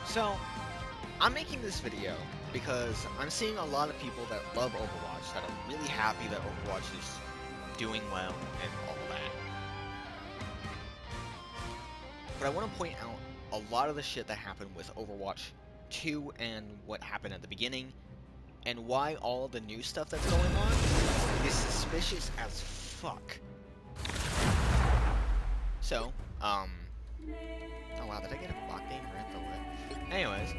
So, I'm making this video because I'm seeing a lot of people that love Overwatch, that are really happy that Overwatch is doing well and all that. But I want to point out a lot of the shit that happened with Overwatch 2 and what happened at the beginning, and why all the new stuff that's going on is suspicious as fuck. So, oh wow, did I get a block game right at the way? Anyways,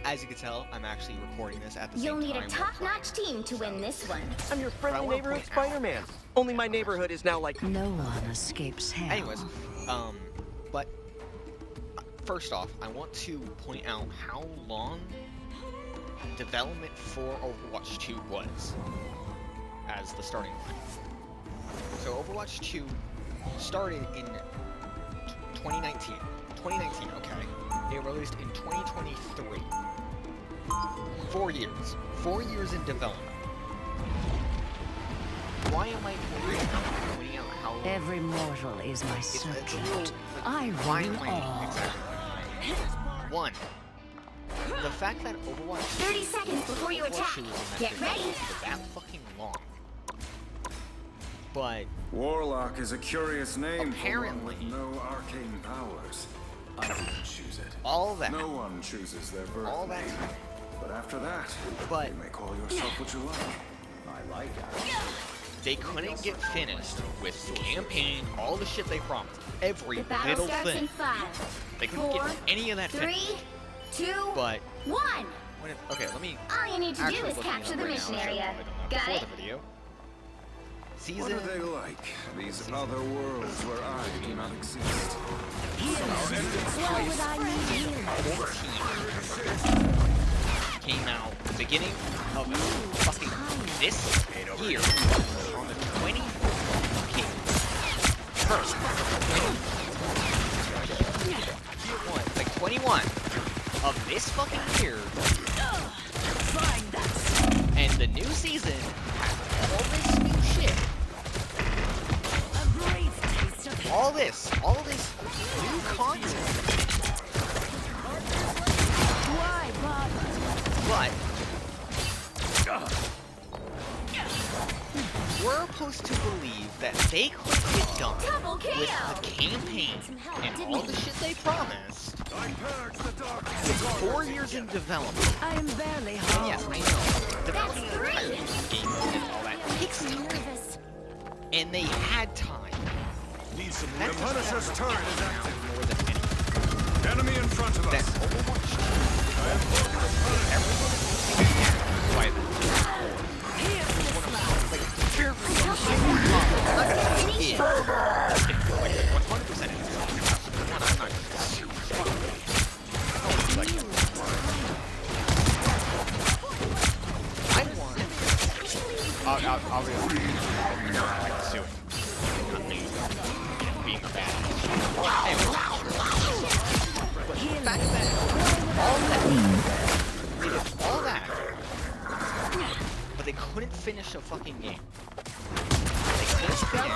as you can tell, I'm actually recording this at the same time. You'll need a top-notch team to win this one. I'm your friendly neighborhood Spider-Man. Only my neighborhood is now like... No one escapes hell. Anyways, but first off, I want to point out how long development for Overwatch 2 was as the starting line. So Overwatch 2 started in 2019. 2019, okay. It released in 2023. 4 years. 4 years in development. Why am I pointing out how... Every mortal is my subject. I why rule am I all. exactly? One. The fact that Overwatch 30 seconds before you attack. Get ready. For that fucking long. But Warlock is a curious name apparently for one with no arcane powers. I didn't choose it. All that. No one chooses their birth All that name. time. But after that, But you may call yourself what you like. I like that. They couldn't get finished with the campaign, all the shit they promised, every The battle little starts thing. in 5, They couldn't 4, get any of that 3, finished. 2, But 1. when it, okay, let me All you need to do actually is look it capture up the right mission now, so area. I don't know Got before it? the video. What Season are they like? These other worlds where I do not exist. Why would I need you? 14 came out the beginning of fucking this year on the 21st. Like 21 of this fucking year. And the new season has all this new shit. All this new content. Why bother? But we're supposed to believe that they could get done Double with kill. the campaign and all the shit they promised with 4 years in development. I am barely And home. yes, I know, developing an entire game and all that takes time. And they had time. The Punisher's turret is active. More than anything. Enemy in front of That us. Overwatch 2 being a bad. Anyway, all that, but they couldn't finish a fucking game. They couldn't finish,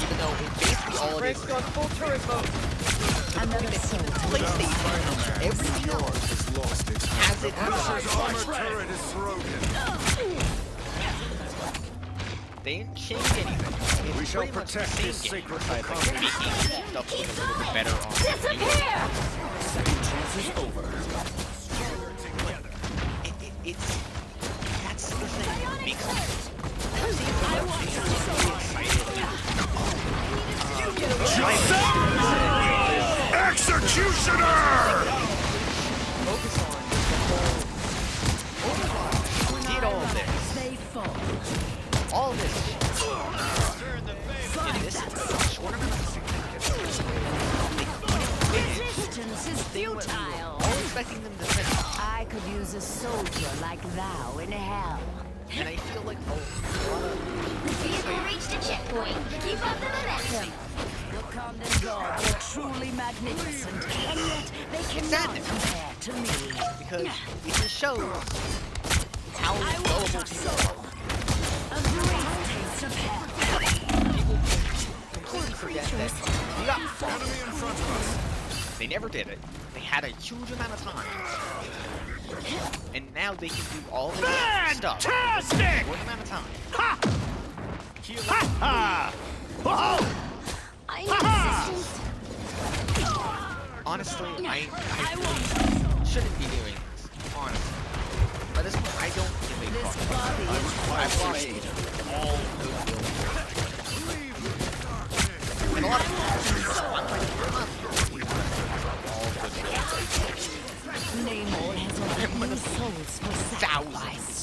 even though it basically all it is. on full turret mode. Another soul. PlayStation, every tower Has lost its has it Punisher's armor turret is broken. They didn't change anything. It's We shall pretty much the protect same this game. sacred Like covenant. making stuff look a little bit better on Disappear! it's that's the thing. Because I've seen Executioner! focus on the whole Overwatch did all of this. They fall. All this shit. In this short amount of time. They couldn't finish. Resistance is They were futile. all expecting them to finish. I could use a soldier like thou in hell. And I feel like a lot of The vehicle reached a checkpoint. Keep up the momentum. The Condon gods are truly magnificent, and yet they cannot Sadness. compare to me. because it just shows how gullible people are. A great taste of hell. People completely forget that creatures. we got Enemy in front of us. They never did it. They had a huge amount of time. And now they can do all this stuff in a short amount of time. Ha! Ha! Whoa! I need assistance. Honestly, I shouldn't be doing this. Honestly. By this point, I don't give a This fuck. body is I've lost all the will. And a lot of people I'm like, you're not all the Namor has offered one new of souls for sacrifice.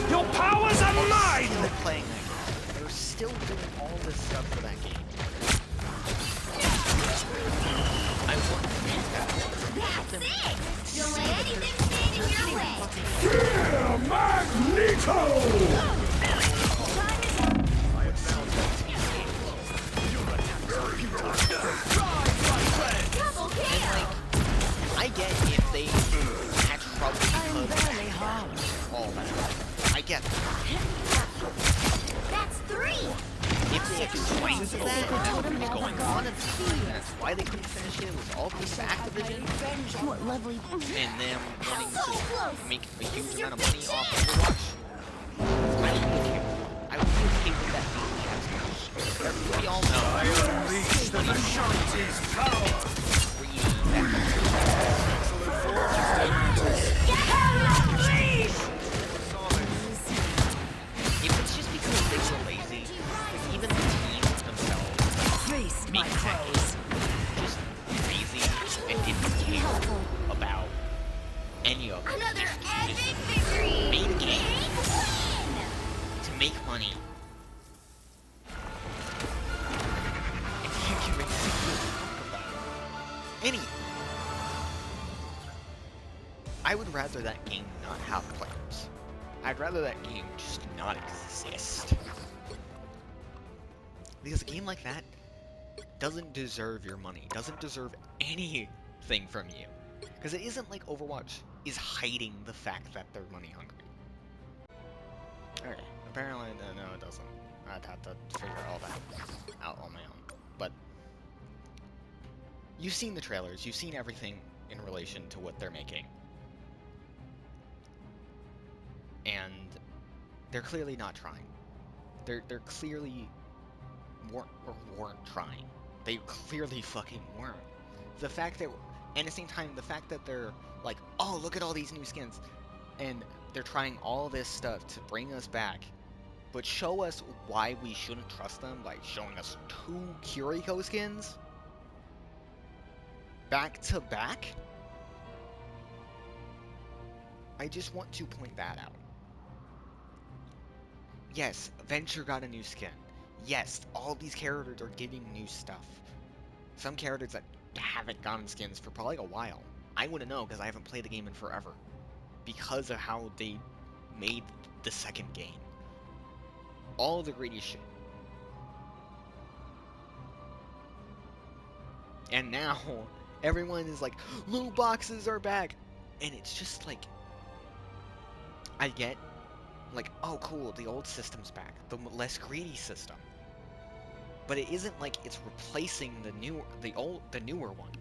Your powers are mine! still playing that game. They're still doing all this stuff for that game. I want to make that. That's it! Don't let anything stand in your way. Magneto! Double kill! I get if they had trouble I'm because barely harmed. all that. I get that. That's 3! If they explained to them what was going on at the time, that's why they couldn't finish it, was all because of Activision What lovely... and them wanting So to close. make a huge amount of money off Overwatch. I would be okay. I would be okay with that being the case. We all know. Unleash the Ashanti's power. If it's just because they were lazy, even the teams themselves Face my being foes. just lazy and didn't care about any of it. Another Just epic victory! made games Big win! to make money. And can't give a single fuck about any. I would rather that game not have players. I'd rather that game just not exist. Because a game like that doesn't deserve your money, doesn't deserve anything from you. Because it isn't like Overwatch is hiding the fact that they're money hungry. Okay, apparently, no, it doesn't. I'd have to figure all that out on my own. But you've seen the trailers, you've seen everything in relation to what they're making. And they're clearly not trying. They're clearly weren't trying. They clearly fucking weren't. The fact that, and at the same time, the fact that they're like, oh, look at all these new skins, and they're trying all this stuff to bring us back, but show us why we shouldn't trust them by showing us 2 Kiriko skins back to back. I just want to point that out. Yes, Venture got a new skin. Yes, all these characters are getting new stuff. Some characters that haven't gotten skins for probably a while. I wouldn't know because I haven't played the game in forever. Because of how they made the second game. All the greatest shit. And now, everyone is like, loot boxes are back! And it's just like, I get, like, oh cool, the old system's back, the less greedy system. But it isn't like it's replacing the newer one.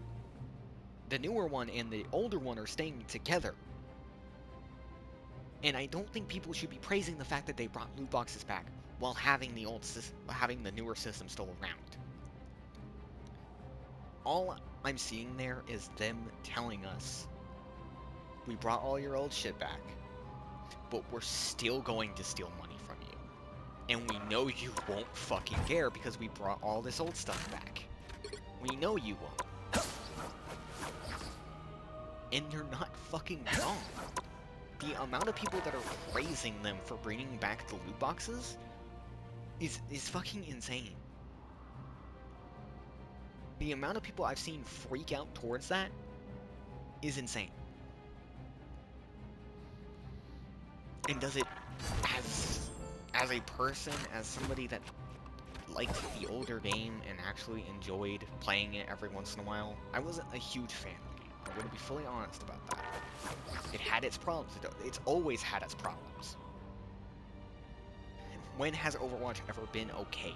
The newer one and the older one are staying together. And I don't think people should be praising the fact that they brought loot boxes back while having the newer system still around. All I'm seeing there is them telling us, we brought all your old shit back, but we're still going to steal money from you. And we know you won't fucking care because we brought all this old stuff back. We know you won't. And they're not fucking wrong. The amount of people that are praising them for bringing back the loot boxes is fucking insane. The amount of people I've seen freak out towards that is insane. And does it, as a person, as somebody that liked the older game and actually enjoyed playing it every once in a while, I wasn't a huge fan of the game. I'm going to be fully honest about that. It had its problems. It's always had its problems. When has Overwatch ever been okay?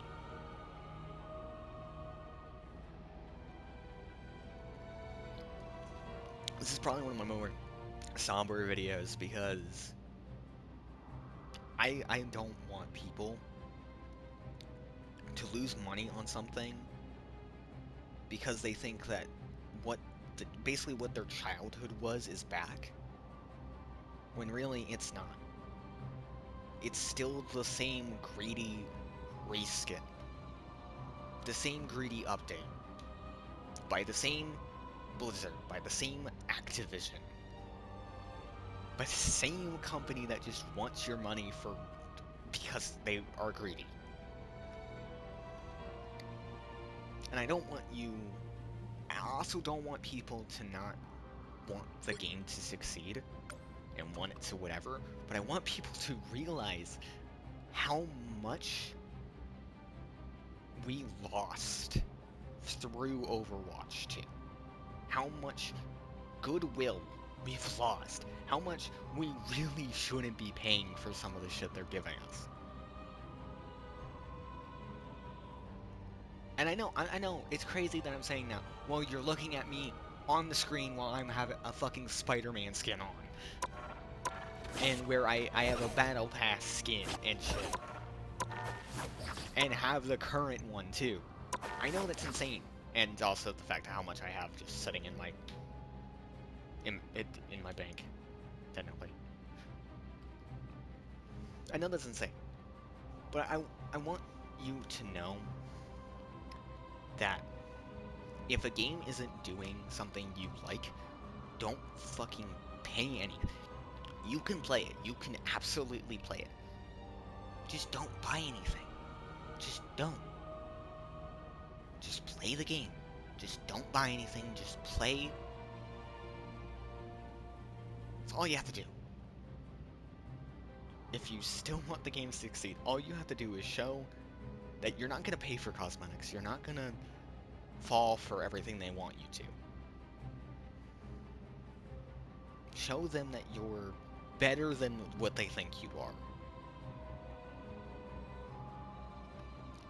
This is probably one of my more somber videos because I don't want people to lose money on something because they think that basically what their childhood was is back, when really it's not. It's still the same greedy reskin, the same greedy update, by the same Blizzard, by the same Activision, by the same company that just wants your money because they are greedy. And I also don't want people to not want the game to succeed and want it to whatever, but I want people to realize how much we lost through Overwatch 2. How much goodwill we've lost. How much we really shouldn't be paying for some of the shit they're giving us. And I know, it's crazy that I'm saying now, well, you're looking at me on the screen while I'm having a fucking Spider-Man skin on. And where I have a Battle Pass skin and shit. And have the current one, too. I know that's insane. And also the fact how much I have just sitting in my... in my bank, technically. I know that's insane. But I want you to know that if a game isn't doing something you like, don't fucking pay anything. You can play it. You can absolutely play it. Just don't buy anything. Just don't. Just play the game. Just don't buy anything. Just play. That's all you have to do. If you still want the game to succeed, all you have to do is show that you're not going to pay for cosmetics. You're not going to fall for everything they want you to. Show them that you're better than what they think you are.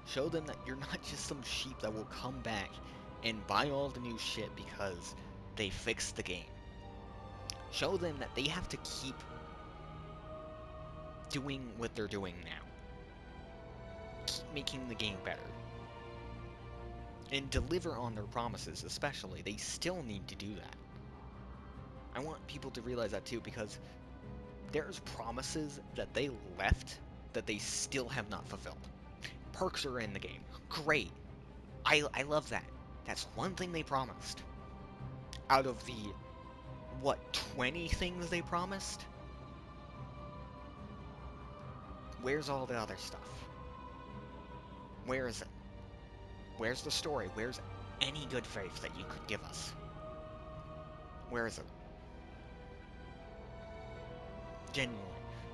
Show them that you're not just some sheep that will come back and buy all the new shit because they fixed the game. Show them that they have to keep doing what they're doing now. Keep making the game better. And deliver on their promises, especially. They still need to do that. I want people to realize that too, because there's promises that they left that they still have not fulfilled. Perks are in the game. Great. I love that. That's one thing they promised. Out of the, 20 things they promised? Where's all the other stuff? Where is it? Where's the story? Where's any good faith that you could give us? Where is it? Genuinely.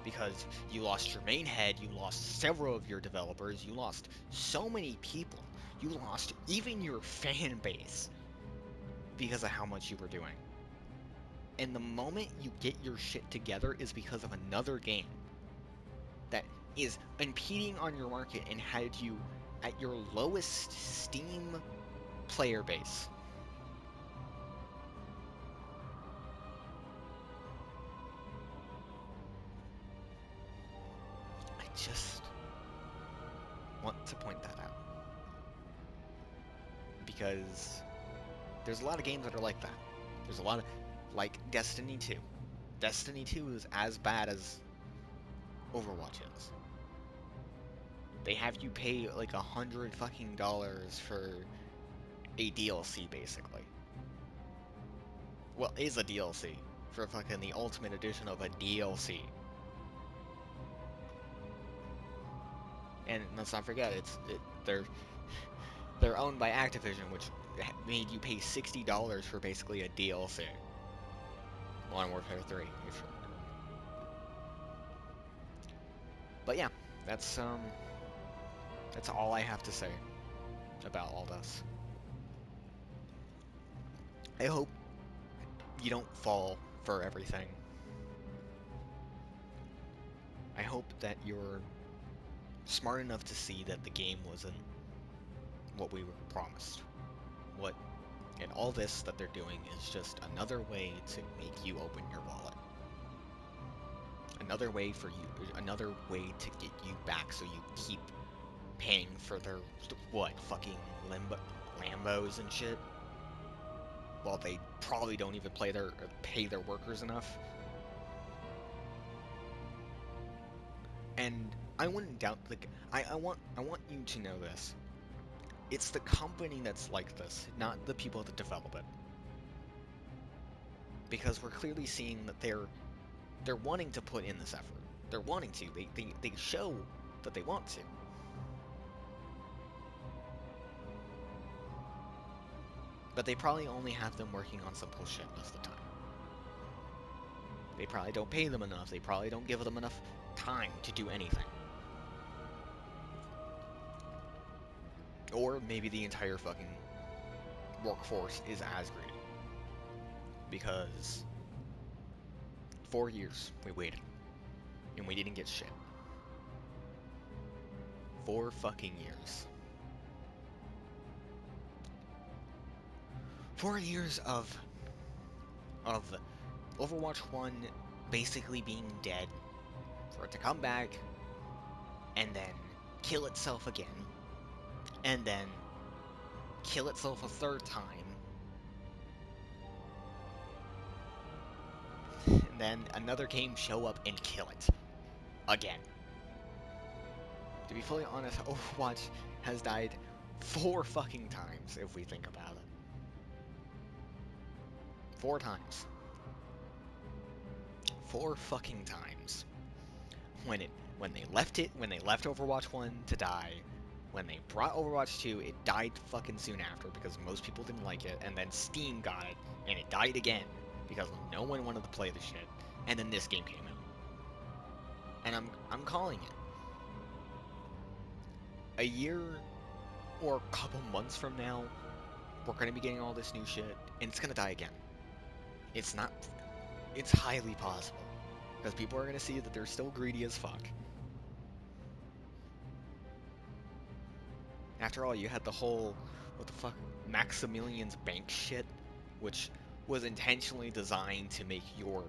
Because you lost your main head, you lost several of your developers, you lost so many people, you lost even your fan base because of how much you were doing. And the moment you get your shit together is because of another game that is impeding on your market and had you at your lowest Steam player base. I just want to point that out. Because there's a lot of games that are like that. There's a lot of, like Destiny 2. Destiny 2 is as bad as Overwatch is. They have you pay like $100 fucking for a DLC, basically. Well, is a DLC for fucking the ultimate edition of a DLC. And let's not forget, they're owned by Activision, which made you pay $60 for basically a DLC. Modern Warfare 3. But yeah, that's all I have to say about all this. I hope you don't fall for everything. I hope that you're smart enough to see that the game wasn't what we were promised. What and all this that they're doing is just another way to make you open your wallet. Another way to get you back so you keep paying for their what fucking Lambos and shit. While they probably don't even pay their workers enough. And I wouldn't doubt I want you to know this. It's the company that's like this, not the people that develop it. Because we're clearly seeing that they're wanting to put in this effort. They're wanting to. They show that they want to. But they probably only have them working on simple shit most of the time. They probably don't pay them enough. They probably don't give them enough time to do anything. Or maybe the entire fucking workforce is as greedy. Because 4 years we waited. And we didn't get shit. 4 fucking years. 4 years of Overwatch 1 basically being dead, for it to come back, and then kill itself again, and then kill itself a third time, and then another game show up and kill it again. To be fully honest, Overwatch has died 4 fucking times if we think about it. 4 times. 4 fucking times. When they left Overwatch 1 to die, when they brought Overwatch 2, it died fucking soon after because most people didn't like it, and then Steam got it, and it died again because no one wanted to play the shit, and then this game came out. And I'm calling it. A year or a couple months from now, we're gonna be getting all this new shit, and it's gonna die again. It's highly possible. Because people are gonna see that they're still greedy as fuck. After all, you had the whole, what the fuck, Maximilian's Bank shit, which was intentionally designed to make your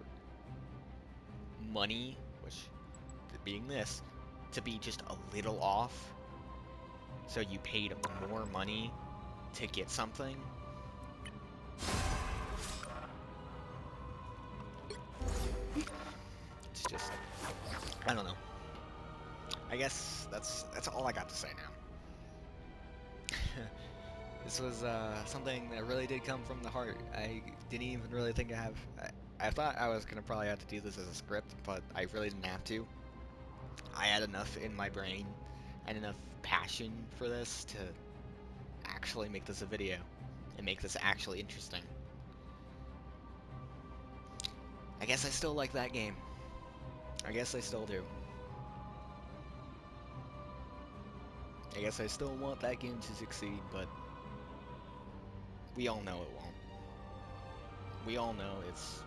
money, which, being this, to be just a little off. So you paid more money to get something. It's just, I don't know. I guess that's all I got to say now. This was something that really did come from the heart. I didn't even really think I thought I was gonna probably have to do this as a script, but I really didn't have to. I had enough in my brain and enough passion for this to actually make this a video and make this actually interesting. I guess I still like that game. I guess I still do. I guess I still want that game to succeed, but we all know it won't. We all know it's